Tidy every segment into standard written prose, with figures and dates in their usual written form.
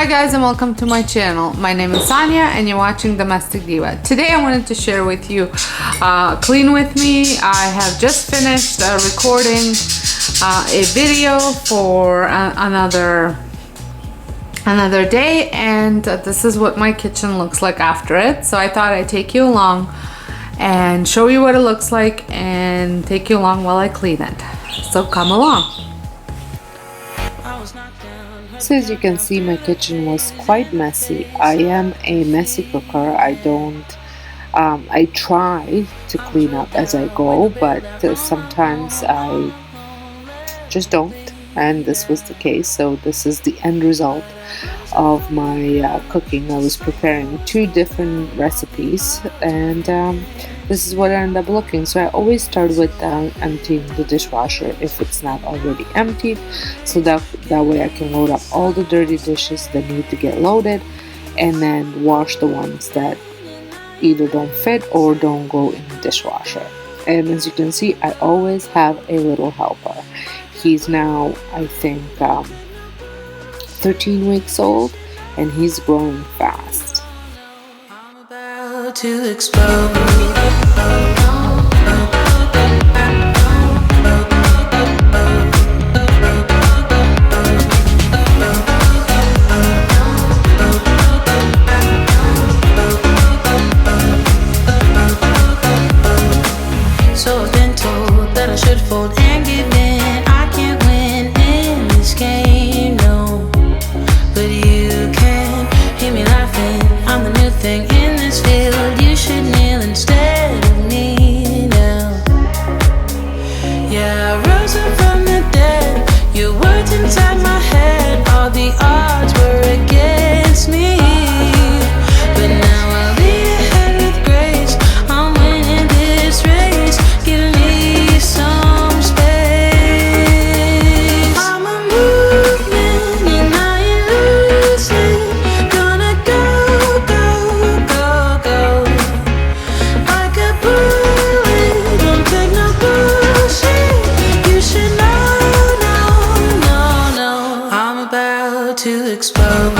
guys, and welcome to my channel. My name is Sonja and you're watching Domestic Diva. Today I wanted to share with you Clean With Me. I have just finished recording a video for another day, and this is what my kitchen looks like after it. So I thought I'd take you along and show you what it looks like and take you along while I clean it. So come along. So as you can see, my kitchen was quite messy. I am a messy cooker. I try to clean up as I go, but sometimes I just don't, and this was the case. So this is the end result of my cooking. I was preparing 2 different recipes, and this is what I ended up looking. So I always start with emptying the dishwasher if it's not already emptied, so that way I can load up all the dirty dishes that need to get loaded, and then wash the ones that either don't fit or don't go in the dishwasher. And as you can see, I always have a little helper. He's now, I think, 13 weeks old, and he's growing fast. I'm about to explode. So I've been told that I should fold and give in. I can't win in this game, no. But you can hear me laughing. I'm the new thing in this field. You should kneel instead of me now. Yeah, I rose up from the dead. Your words inside my head. All the odds were against me, but now I'll lead ahead with grace. I'm winning this race. Give me some space. I'm a movement and I ain't losing. Gonna go, go, go, go. Like a bullet, don't take no bullshit. You should know, no, no, no. I'm about to explode.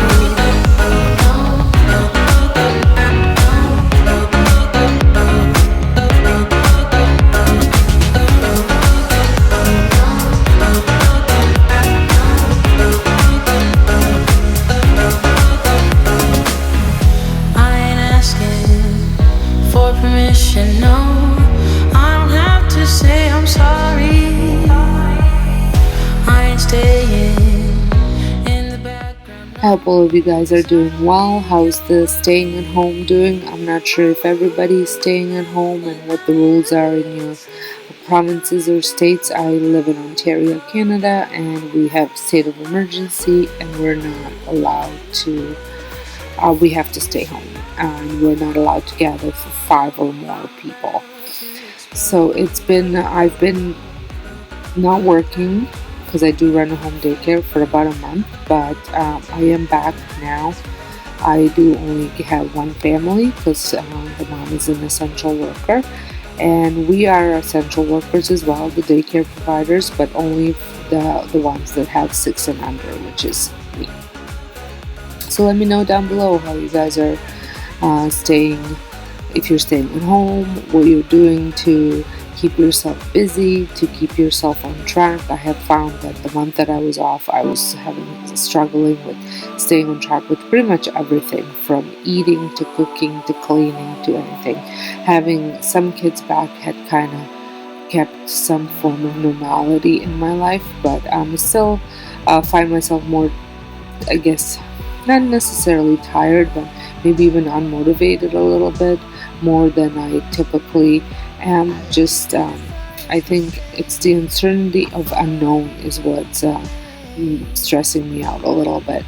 No, I don't have to say I'm sorry. I ain't staying in the background. I hope all of you guys are doing well. How's the staying at home doing? I'm not sure if everybody's staying at home and what the rules are in your provinces or states. I live in Ontario, Canada, and we have state of emergency, and we're not allowed to we have to stay home, and we're not allowed to gather for 5 or more people. So I've been not working because I do run a home daycare for about a month, but I am back now. I do only have one family because the mom is an essential worker, and we are essential workers as well, the daycare providers, but only the ones that have 6 and under, which is me. So let me know down below how you guys are staying, if you're staying at home, what you're doing to keep yourself busy, to keep yourself on track. I have found that the month that I was off, I was struggling with staying on track with pretty much everything, from eating to cooking to cleaning to anything. Having some kids back had kind of kept some form of normality in my life, but I'm still find myself more, I guess, not necessarily tired, but maybe even unmotivated a little bit more than I typically am. Just I think it's the uncertainty of unknown is what's stressing me out a little bit.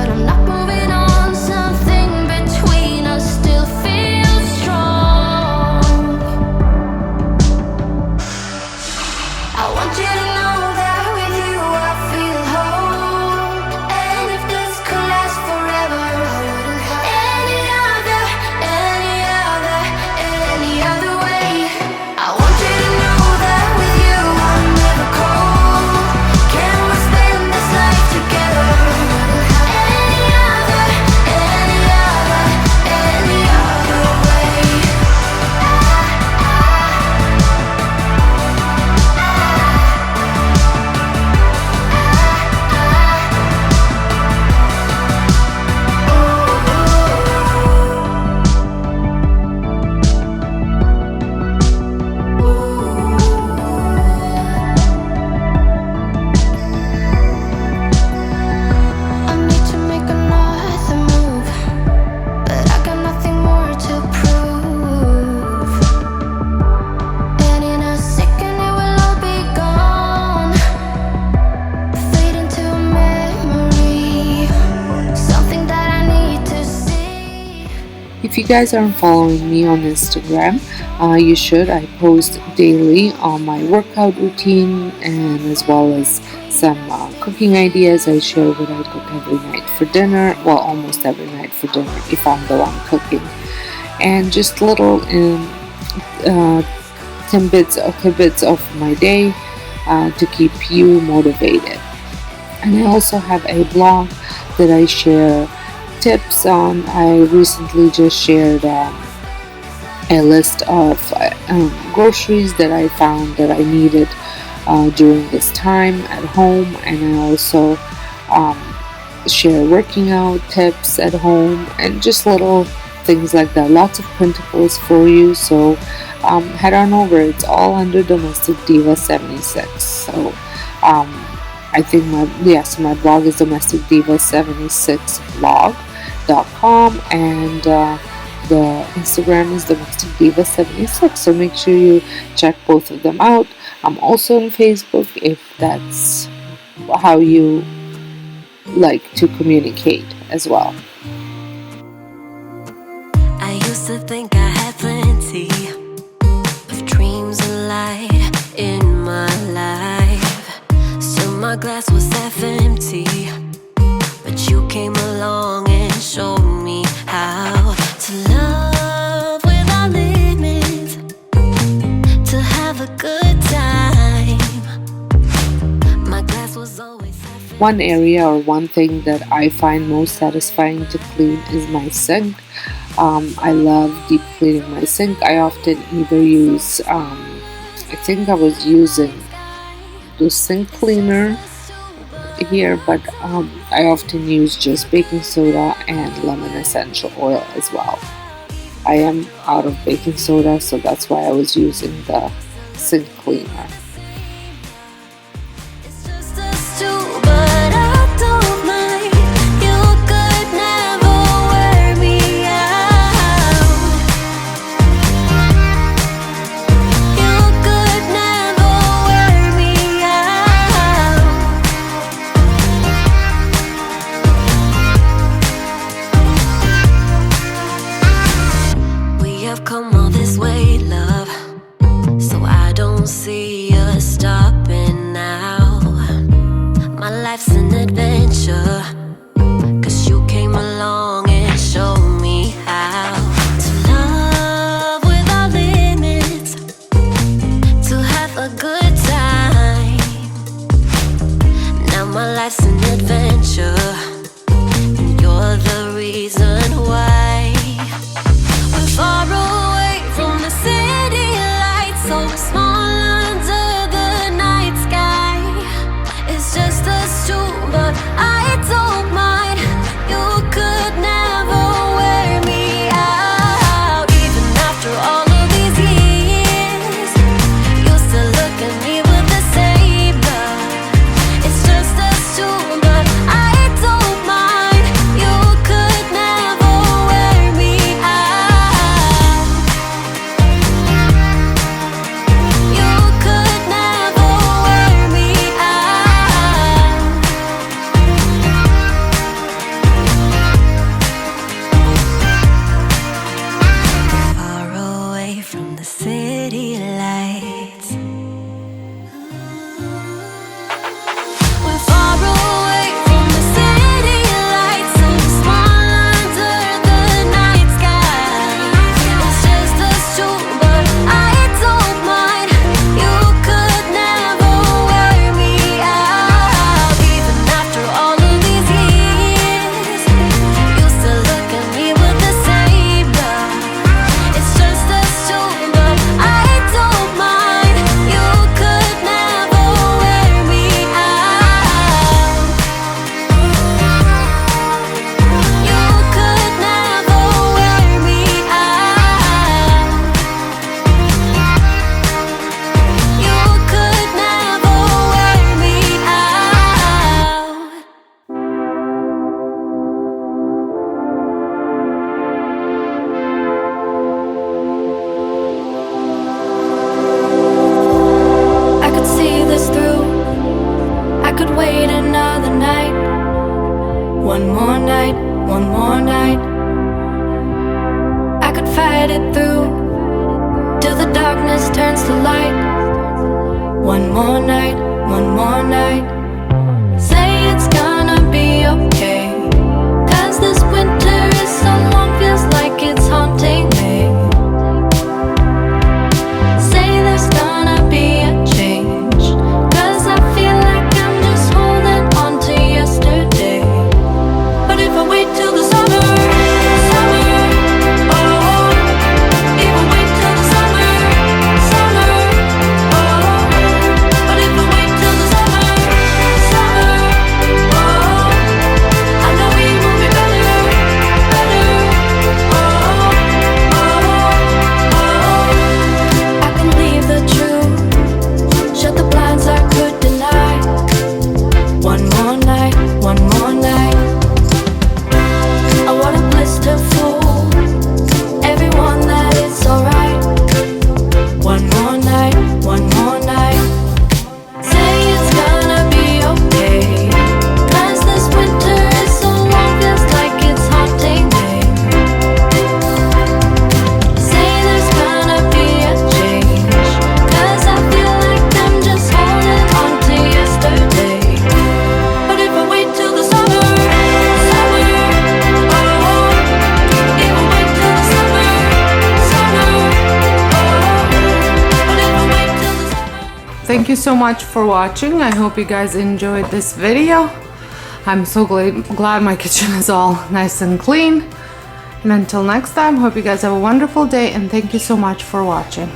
I'm not guys aren't following me on Instagram, you should. I post daily on my workout routine and as well as some cooking ideas. I share what I cook every night for dinner, well, almost every night for dinner if I'm the one cooking, and just little uh, tidbits of my day to keep you motivated. And I also have a blog that I share tips on. I recently just shared a list of groceries that I found that I needed during this time at home, and I also um, share working out tips at home and just little things like that. Lots of printables for you, so head on over. It's all under Domestic Diva 76. So I think my blog is Domestic Diva 76 blog.com, and the Instagram is Domestic Diva 76. So make sure you check both of them out. I'm also on Facebook if that's how you like to communicate as well. I used to think I had plenty of dreams and light in my life, so my glass was half empty, but you came along and showed me how to love without limits, to have a good time. My glass was always half empty. One area or one thing that I find most satisfying to clean is my sink. I love deep cleaning my sink. I often either use, I think I was using the sink cleaner here, but I often use just baking soda and lemon essential oil as well. I am out of baking soda, so that's why I was using the sink cleaner. It's just us two, but I don't mind. You could never wear me out. You could never wear me out. We have come all this way, love, so I don't see us stopping now. My life's an adventure, 'cause you came along and showed me how to love without limits, to have a good time. Now my life's an adventure, and you're the reason why. We're far away from the city lights, so small under the night sky. It's just us two, but I don't mind. You could never wear me out. Even after all of these years, you still look at me with the same love. It's just us two, but I don't mind. You could never wear me out. You could never wear me out. Far away from the city lights. We're far away from the city lights, so small under the night sky. It's just us two, but I don't mind. You could never wear me out. Even after all of these years, you still look at me with the same love. It's just us two, but I don't mind. You could never wear me out. You could never wear me out. You could never wear me out. I could see this through. I could wait another night. One more night, one more night. fight it through till the darkness turns to light. One more night, one more night. Say it's gonna be okay, 'cause this winter is so long, feels like it's haunting me. Say there's gonna be a change, 'cause I feel like I'm just holding on to yesterday. But if I wait till the summer, summer, oh, if I wait till the summer, summer, oh, but if I wait till the summer, summer, oh, I know we will be better, better, oh, oh, oh. I can leave the truth, shut the blinds I could deny. One more night, one more night. I want a blister full, everyone that it's alright. One more night, one more night. Say it's gonna be okay, 'cause this winter is so long, feels like it's haunting me. Say there's gonna be a change, 'cause I feel like I'm just holding on to yesterday. But if I wait till the summer, summer, oh, if I wait till the summer, summer, oh, but if I wait till the summer. Thank you so much for watching. I hope you guys enjoyed this video. I'm so glad my kitchen is all nice and clean. And until next time, hope you guys have a wonderful day, and thank you so much for watching.